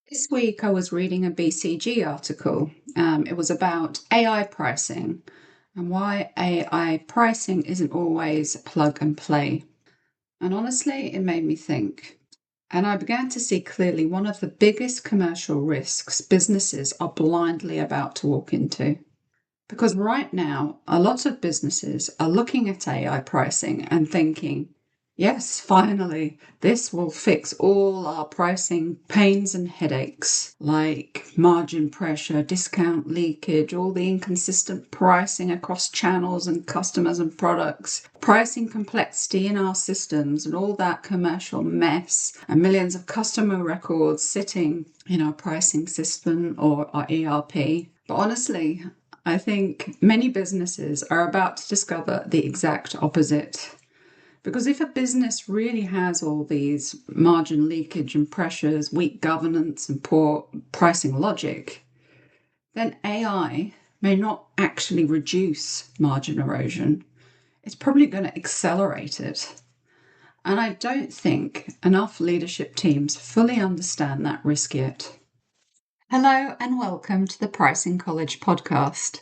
This week I was reading a BCG article. It was about AI pricing and why AI pricing isn't always plug and play. And honestly, it made me think. And I began to see clearly one of the biggest commercial risks businesses are blindly about to walk into. Because right now, a lot of businesses are looking at AI pricing and thinking, yes, finally, this will fix all our pricing pains and headaches, like margin pressure, discount leakage, all the inconsistent pricing across channels and customers and products, pricing complexity in our systems, and all that commercial mess, and millions of customer records sitting in our pricing system or our ERP. But honestly, I think many businesses are about to discover the exact opposite. Because if a business really has all these margin leakage and pressures, weak governance and poor pricing logic, then AI may not actually reduce margin erosion. It's probably going to accelerate it. And I don't think enough leadership teams fully understand that risk yet. Hello and welcome to the Pricing College podcast.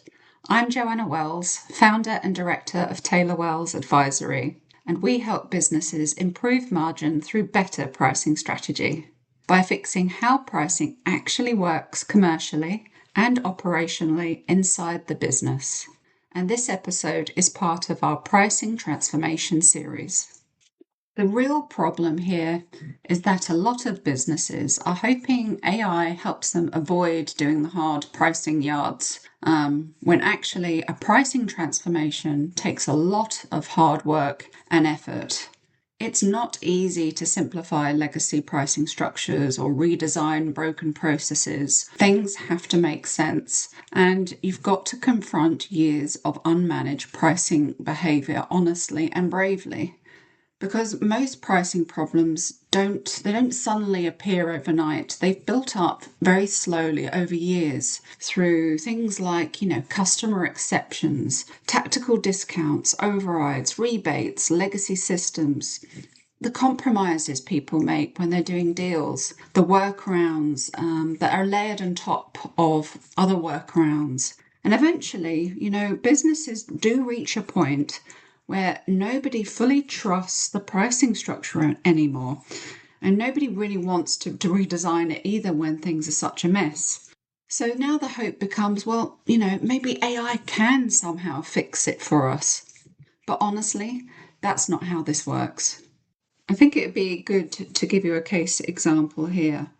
I'm Joanna Wells, founder and director of Taylor Wells Advisory, and we help businesses improve margin through better pricing strategy by fixing how pricing actually works commercially and operationally inside the business. And this episode is part of our pricing transformation series. The real problem here is that a lot of businesses are hoping AI helps them avoid doing the hard pricing yards, when actually a pricing transformation takes a lot of hard work and effort. It's not easy to simplify legacy pricing structures or redesign broken processes. Things have to make sense, and you've got to confront years of unmanaged pricing behaviour honestly and bravely. Because most pricing problems don't suddenly appear overnight. They've built up very slowly over years through things like, customer exceptions, tactical discounts, overrides, rebates, legacy systems, the compromises people make when they're doing deals, the workarounds that are layered on top of other workarounds. And eventually, businesses do reach a point where nobody fully trusts the pricing structure anymore. And nobody really wants to redesign it either when things are such a mess. So now the hope becomes, maybe AI can somehow fix it for us. But honestly, that's not how this works. I think it would be good to give you a case example here.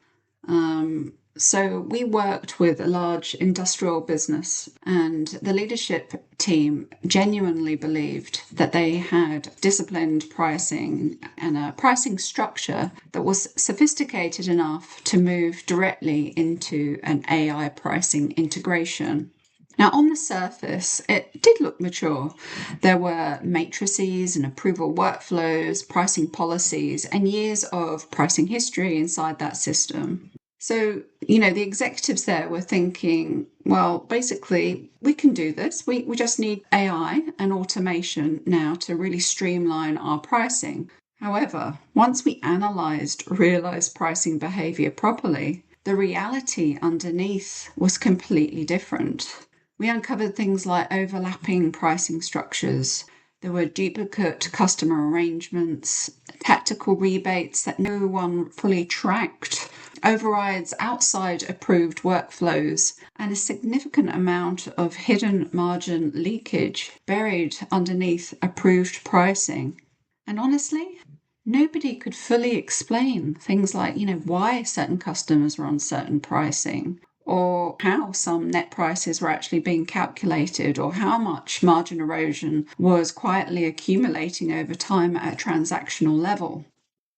So we worked with a large industrial business, and the leadership team genuinely believed that they had disciplined pricing and a pricing structure that was sophisticated enough to move directly into an AI pricing integration. Now, on the surface, it did look mature. There were matrices and approval workflows, pricing policies, and years of pricing history inside that system. So, the executives there were thinking, well, basically, we can do this. We just need AI and automation now to really streamline our pricing. However, once we analysed realised pricing behaviour properly, the reality underneath was completely different. We uncovered things like overlapping pricing structures. There were duplicate customer arrangements, tactical rebates that no one fully tracked, overrides outside approved workflows, and a significant amount of hidden margin leakage buried underneath approved pricing. And honestly, nobody could fully explain things like, why certain customers were on certain pricing, or how some net prices were actually being calculated, or how much margin erosion was quietly accumulating over time at a transactional level.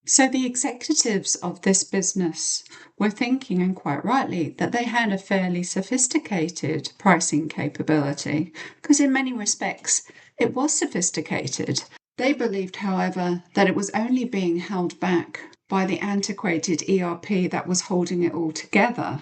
So the executives of this business were thinking, and quite rightly, that they had a fairly sophisticated pricing capability, because in many respects it was sophisticated. They believed, however, that it was only being held back by the antiquated ERP that was holding it all together.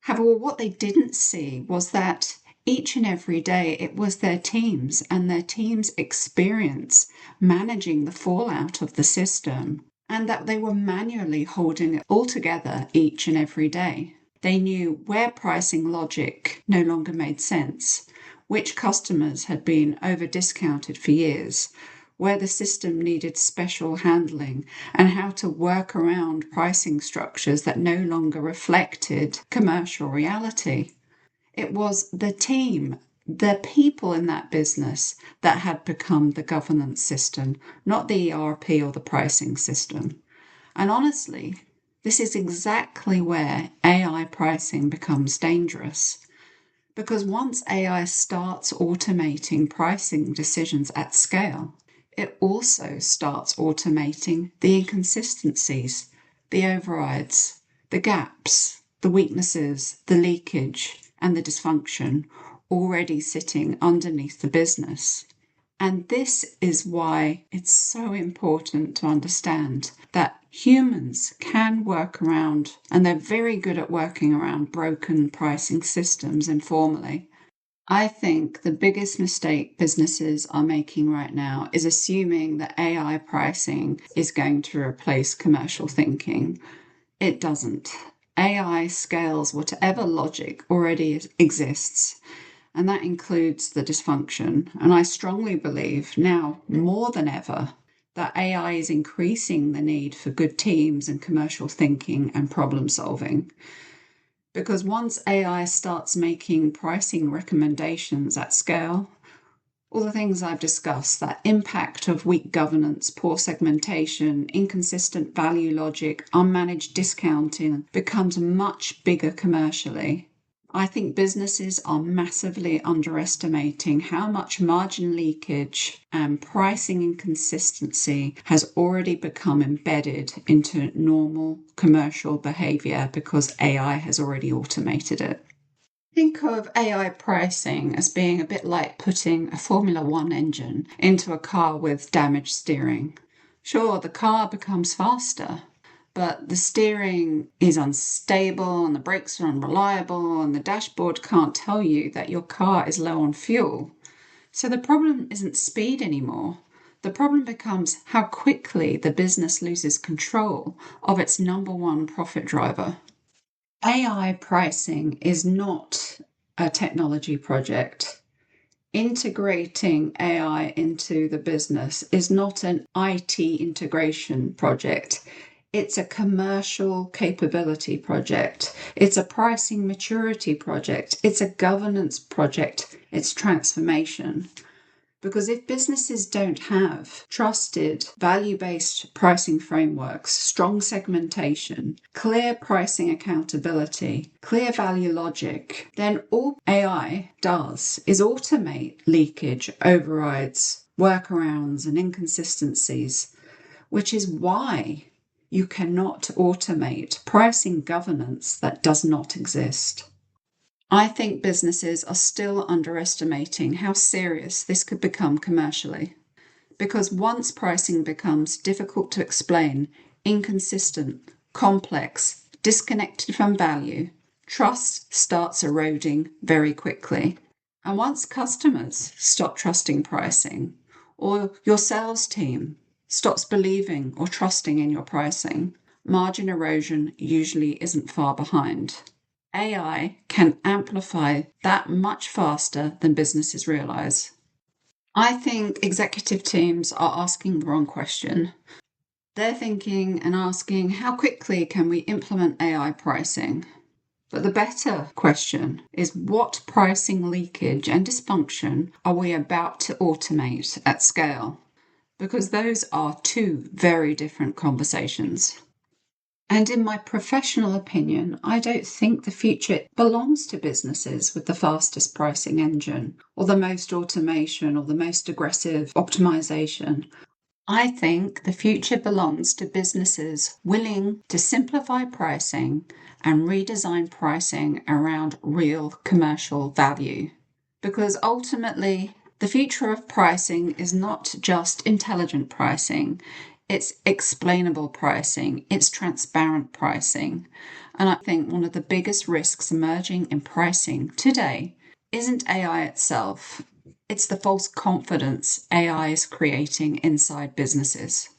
However, what they didn't see was that each and every day it was their teams and their team's experience managing the fallout of the system and that they were manually holding it all together each and every day. They knew where pricing logic no longer made sense, which customers had been over-discounted for years, where the system needed special handling, and how to work around pricing structures that no longer reflected commercial reality. It was the team, the people in that business that had become the governance system, not the ERP or the pricing system. And honestly, this is exactly where AI pricing becomes dangerous. Because once AI starts automating pricing decisions at scale, it also starts automating the inconsistencies, the overrides, the gaps, the weaknesses, the leakage, and the dysfunction already sitting underneath the business. And this is why it's so important to understand that humans can work around, and they're very good at working around broken pricing systems informally. I think the biggest mistake businesses are making right now is assuming that AI pricing is going to replace commercial thinking. It doesn't. AI scales whatever logic already exists, and that includes the dysfunction. And I strongly believe now more than ever that AI is increasing the need for good teams and commercial thinking and problem solving. Because once AI starts making pricing recommendations at scale, all the things I've discussed, that impact of weak governance, poor segmentation, inconsistent value logic, unmanaged discounting becomes much bigger commercially. I think businesses are massively underestimating how much margin leakage and pricing inconsistency has already become embedded into normal commercial behaviour because AI has already automated it. Think of AI pricing as being a bit like putting a Formula One engine into a car with damaged steering. Sure, the car becomes faster, but the steering is unstable and the brakes are unreliable and the dashboard can't tell you that your car is low on fuel. So the problem isn't speed anymore. The problem becomes how quickly the business loses control of its number one profit driver. AI pricing is not a technology project. Integrating AI into the business is not an IT integration project. It's a commercial capability project. It's a pricing maturity project. It's a governance project. It's transformation. Because if businesses don't have trusted, value-based pricing frameworks, strong segmentation, clear pricing accountability, clear value logic, then all AI does is automate leakage, overrides, workarounds, and inconsistencies, which is why you cannot automate pricing governance that does not exist. I think businesses are still underestimating how serious this could become commercially. Because once pricing becomes difficult to explain, inconsistent, complex, disconnected from value, trust starts eroding very quickly. And once customers stop trusting pricing, or your sales team stops believing or trusting in your pricing, margin erosion usually isn't far behind. AI can amplify that much faster than businesses realize. I think executive teams are asking the wrong question. They're thinking and asking, how quickly can we implement AI pricing? But the better question is, what pricing leakage and dysfunction are we about to automate at scale? Because those are two very different conversations. And in my professional opinion, I don't think the future belongs to businesses with the fastest pricing engine, or the most automation, or the most aggressive optimization. I think the future belongs to businesses willing to simplify pricing and redesign pricing around real commercial value. Because ultimately, the future of pricing is not just intelligent pricing, it's explainable pricing, it's transparent pricing. And I think one of the biggest risks emerging in pricing today isn't AI itself, it's the false confidence AI is creating inside businesses.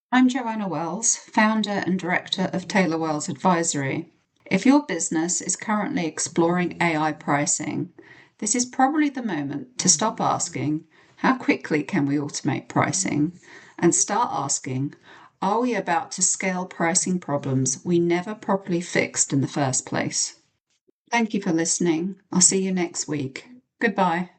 I'm Joanna Wells, founder and director of Taylor Wells Advisory. If your business is currently exploring AI pricing, this is probably the moment to stop asking, how quickly can we automate pricing? And start asking, are we about to scale pricing problems we never properly fixed in the first place? Thank you for listening. I'll see you next week. Goodbye.